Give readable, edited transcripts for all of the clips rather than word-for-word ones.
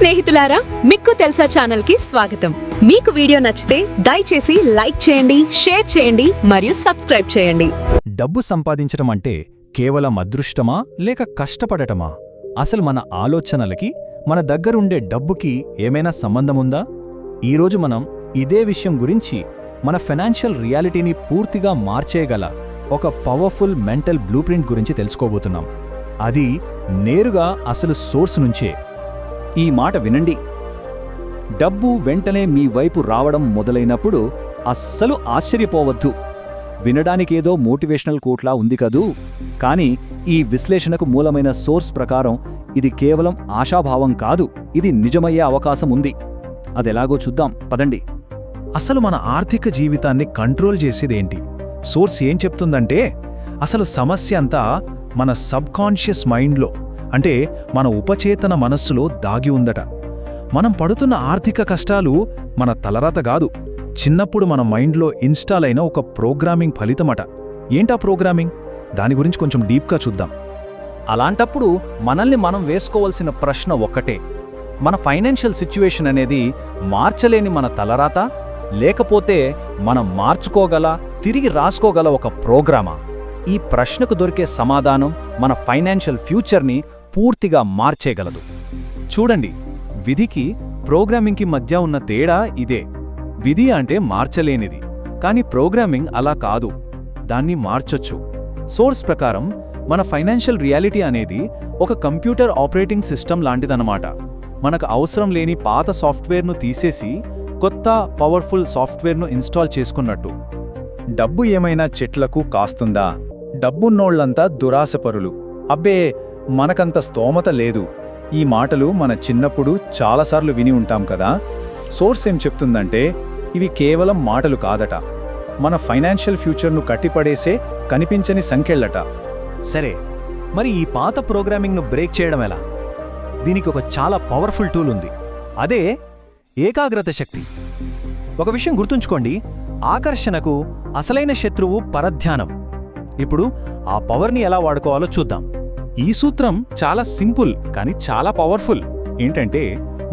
స్నేహితులారా, మీకు తెలుసా ఛానల్ కి స్వాగతం. మీకు వీడియో నచ్చితే దయచేసి లైక్ చేయండి, షేర్ చేయండి మరియు సబ్స్క్రైబ్ చేయండి. డబ్బు సంపాదించడం అంటే కేవలం అదృష్టమా లేక కష్టపడటమా? అసలు మన ఆలోచనలకి మన దగ్గరుండే డబ్బుకి ఏమైనా సంబంధముందా? ఈరోజు మనం ఇదే విషయం గురించి మన ఫైనాన్షియల్ రియాలిటీని పూర్తిగా మార్చేయగల ఒక పవర్ఫుల్ మెంటల్ బ్లూప్రింట్ గురించి తెలుసుకోబోతున్నాం. అది నేరుగా అసలు సోర్స్ నుంచే. ఈ మాట వినండి. డబ్బు వెంటనే మీ వైపు రావడం మొదలైనప్పుడు అస్సలు ఆశ్చర్యపోవద్దు. వినడానికేదో మోటివేషనల్ కోట్లా ఉంది కదూ, కానీ ఈ విశ్లేషణకు మూలమైన సోర్స్ ప్రకారం ఇది కేవలం ఆశాభావం కాదు, ఇది నిజమయ్యే అవకాశం ఉంది. అదెలాగో చూద్దాం పదండి. అసలు మన ఆర్థిక జీవితాన్ని కంట్రోల్ చేసేదేంటి? సోర్స్ ఏం చెప్తుందంటే, అసలు సమస్య అంతా మన సబ్కాన్షియస్ మైండ్లో, అంటే మన ఉపచేతన మనస్సులో దాగి ఉందట. మనం పడుతున్న ఆర్థిక కష్టాలు మన తలరాత కాదు, చిన్నప్పుడు మన మైండ్లో ఇన్స్టాల్ అయిన ఒక ప్రోగ్రామింగ్ ఫలితమట. ఏంటా ప్రోగ్రామింగ్? దాని గురించి కొంచెం డీప్గా చూద్దాం. అలాంటప్పుడు మనల్ని మనం వేసుకోవాల్సిన ప్రశ్న ఒక్కటే: మన ఫైనాన్షియల్ సిచ్యువేషన్ అనేది మార్చలేని మన తలరాత, లేకపోతే మనం మార్చుకోగల, తిరిగి రాసుకోగల ఒక ప్రోగ్రామా? ఈ ప్రశ్నకు దొరికే సమాధానం మన ఫైనాన్షియల్ ఫ్యూచర్ని పూర్తిగా మార్చేయగలదు. చూడండి, విధికి ప్రోగ్రామింగ్కి మధ్య ఉన్న తేడా ఇదే. విధి అంటే మార్చలేనిది, కానీ ప్రోగ్రామింగ్ అలా కాదు, దాన్ని మార్చొచ్చు. సోర్స్ ప్రకారం మన ఫైనాన్షియల్ రియాలిటీ అనేది ఒక కంప్యూటర్ ఆపరేటింగ్ సిస్టమ్ లాంటిదన్నమాట. మనకు అవసరం లేని పాత సాఫ్ట్వేర్ను తీసేసి కొత్త పవర్ఫుల్ సాఫ్ట్వేర్ను ఇన్స్టాల్ చేసుకున్నట్టు. డబ్బు ఏమైనా చెట్లకు కాస్తుందా? డబ్బున్నోళ్లంతా దురాశపరులు, అబ్బే మనకంత స్తోమత లేదు. ఈ మాటలు మన చిన్నప్పుడు చాలాసార్లు విని ఉంటాం కదా. సోర్స్ ఏం చెప్తుందంటే, ఇవి కేవలం మాటలు కాదట, మన ఫైనాన్షియల్ ఫ్యూచర్ను కట్టిపడేసే కనిపించని సంఖ్యలట. సరే, మరి ఈ పాత ప్రోగ్రామింగ్ను బ్రేక్ చేయడం ఎలా? దీనికి ఒక చాలా పవర్ఫుల్ టూల్ ఉంది, అదే ఏకాగ్రత శక్తి. ఒక విషయం గుర్తుంచుకోండి, ఆకర్షణకు అసలైన శత్రువు పరధ్యానం. ఇప్పుడు ఆ పవర్ని ఎలా వాడుకోవాలో చూద్దాం. ఈ సూత్రం చాలా సింపుల్ కానీ చాలా పవర్ఫుల్. ఏంటంటే,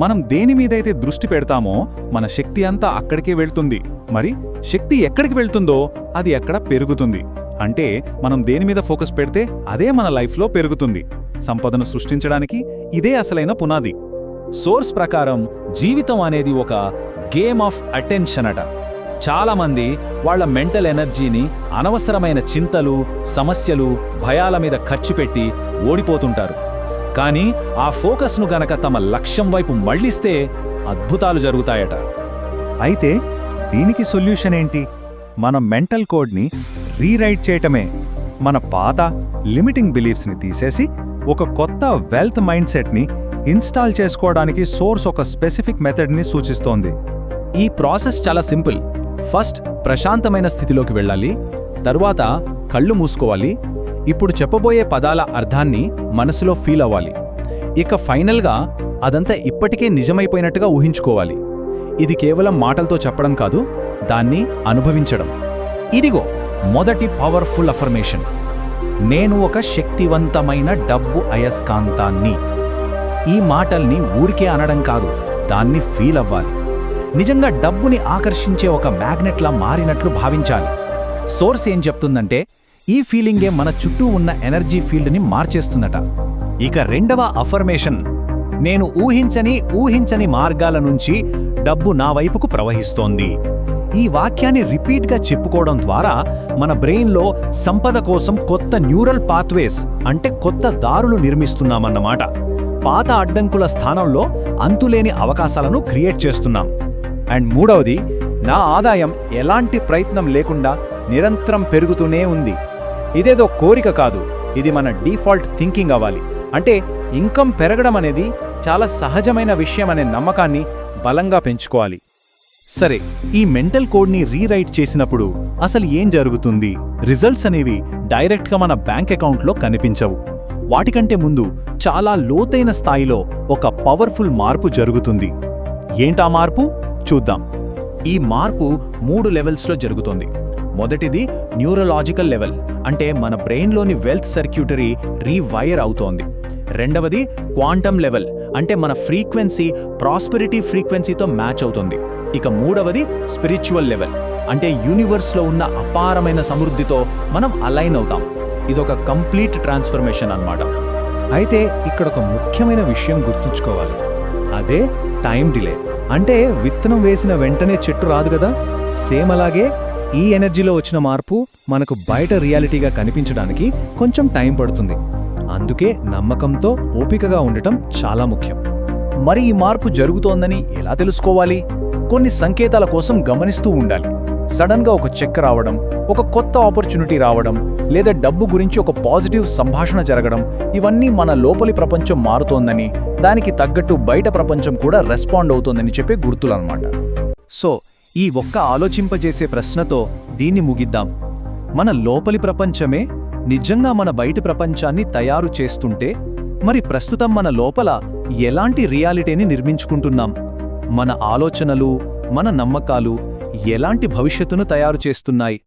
మనం దేని మీదైతే దృష్టి పెడతామో మన శక్తి అంతా అక్కడికే వెళ్తుంది. మరి శక్తి ఎక్కడికి వెళ్తుందో అది అక్కడ పెరుగుతుంది. అంటే మనం దేని మీద ఫోకస్ పెడితే అదే మన లైఫ్లో పెరుగుతుంది. సంపదను సృష్టించడానికి ఇదే అసలైన పునాది. సోర్స్ ప్రకారం జీవితం అనేది ఒక గేమ్ ఆఫ్ అటెన్షన్ అట. చాలామంది వాళ్ల మెంటల్ ఎనర్జీని అనవసరమైన చింతలు, సమస్యలు, భయాల మీద ఖర్చు పెట్టి ఓడిపోతుంటారు. కానీ ఆ ఫోకస్ను గనక తమ లక్ష్యం వైపు మళ్లిస్తే అద్భుతాలు జరుగుతాయట. అయితే దీనికి సొల్యూషన్ ఏంటి? మన మెంటల్ కోడ్ని రీరైట్ చేయటమే. మన పాత లిమిటింగ్ బిలీఫ్స్ని తీసేసి ఒక కొత్త వెల్త్ మైండ్ సెట్ని ఇన్స్టాల్ చేసుకోవడానికి సోర్స్ ఒక స్పెసిఫిక్ మెథడ్ని సూచిస్తోంది. ఈ ప్రాసెస్ చాలా సింపుల్. ఫస్ట్ ప్రశాంతమైన స్థితిలోకి వెళ్ళాలి, తరువాత కళ్ళు మూసుకోవాలి, ఇప్పుడు చెప్పబోయే పదాల అర్థాన్ని మనసులో ఫీల్ అవ్వాలి, ఇక ఫైనల్గా అదంతా ఇప్పటికే నిజమైపోయినట్టుగా ఊహించుకోవాలి. ఇది కేవలం మాటలతో చెప్పడం కాదు, దాన్ని అనుభవించడం. ఇదిగో మొదటి పవర్ఫుల్ అఫర్మేషన్: నేను ఒక శక్తివంతమైన డబ్బు అయస్కాంతాన్ని. ఈ మాటల్ని ఊరికే అనడం కాదు, దాన్ని ఫీల్ అవ్వాలి. నిజంగా డబ్బుని ఆకర్షించే ఒక మ్యాగ్నెట్లా మారినట్లు భావించాలి. సోర్స్ ఏం చెప్తుందంటే, ఈ ఫీలింగే మన చుట్టూ ఉన్న ఎనర్జీ ఫీల్డ్ని మార్చేస్తుందట. ఇక రెండవ అఫర్మేషన్: నేను ఊహించని మార్గాల నుంచి డబ్బు నా వైపుకు ప్రవహిస్తోంది. ఈ వాక్యాన్ని రిపీట్గా చెప్పుకోవడం ద్వారా మన బ్రెయిన్లో సంపద కోసం కొత్త న్యూరల్ పాత్వేస్, అంటే కొత్త దారులు నిర్మిస్తున్నామన్నమాట. పాత అడ్డంకుల స్థానంలో అంతులేని అవకాశాలను క్రియేట్ చేస్తున్నాం. అండ్ మూడవది, నా ఆదాయం ఎలాంటి ప్రయత్నం లేకుండా నిరంతరం పెరుగుతూనే ఉంది. ఇదేదో కోరిక కాదు, ఇది మన డిఫాల్ట్ థింకింగ్ అవ్వాలి. అంటే ఇన్కమ్ పెరగడం అనేది చాలా సహజమైన విషయం అనే నమ్మకాన్ని బలంగా పెంచుకోవాలి. సరే, ఈ మెంటల్ కోడ్ని రీరైట్ చేసినప్పుడు అసలు ఏం జరుగుతుంది? రిజల్ట్స్ అనేవి డైరెక్ట్గా మన బ్యాంక్ అకౌంట్లో కనిపించవు. వాటికంటే ముందు చాలా లోతైన స్థాయిలో ఒక పవర్ఫుల్ మార్పు జరుగుతుంది. ఏంటా మార్పు? చూద్దాం. ఈ మార్పు 3 లెవెల్స్లో జరుగుతుంది. మొదటిది న్యూరలాజికల్ లెవెల్, అంటే మన బ్రెయిన్లోని వెల్త్ సర్క్యూటరీ రీవైర్ అవుతోంది. రెండవది క్వాంటమ్ లెవెల్, అంటే మన ఫ్రీక్వెన్సీ ప్రాస్పెరిటీ ఫ్రీక్వెన్సీతో మ్యాచ్ అవుతుంది. ఇక మూడవది స్పిరిచువల్ లెవెల్, అంటే యూనివర్స్లో ఉన్న అపారమైన సమృద్ధితో మనం అలైన్ అవుతాం. ఇదొక కంప్లీట్ ట్రాన్స్ఫర్మేషన్ అన్నమాట. అయితే ఇక్కడ ఒక ముఖ్యమైన విషయం గుర్తుంచుకోవాలి, అదే టైం డిలే. అంటే విత్తనం వేసిన వెంటనే చెట్టు రాదు కదా, సేమ్ అలాగే ఈ ఎనర్జీలో వచ్చిన మార్పు మనకు బయట రియాలిటీగా కనిపించడానికి కొంచెం టైం పడుతుంది. అందుకే నమ్మకంతో ఓపికగా ఉండటం చాలా ముఖ్యం. మరి ఈ మార్పు జరుగుతోందని ఎలా తెలుసుకోవాలి? కొన్ని సంకేతాల కోసం గమనిస్తూ ఉండాలి. సడన్గా ఒక చెక్ రావడం, ఒక కొత్త ఆపర్చునిటీ రావడం, లేదా డబ్బు గురించి ఒక పాజిటివ్ సంభాషణ జరగడం, ఇవన్నీ మన లోపలి ప్రపంచం మారుతోందని, దానికి తగ్గట్టు బయట ప్రపంచం కూడా రెస్పాండ్ అవుతోందని చెప్పే గుర్తులన్నమాట. సో ఈ ఒక్క ఆలోచింపజేసే ప్రశ్నతో దీన్ని ముగిద్దాం. మన లోపలి ప్రపంచమే నిజంగా మన బయటి ప్రపంచాన్ని తయారు చేస్తుంటే, మరి ప్రస్తుతం మన లోపల ఎలాంటి రియాలిటీని నిర్మించుకుంటున్నాం? మన ఆలోచనలు, మన నమ్మకాలు ఎలాంటి భవిష్యత్తును తయారు చేస్తున్నాయి?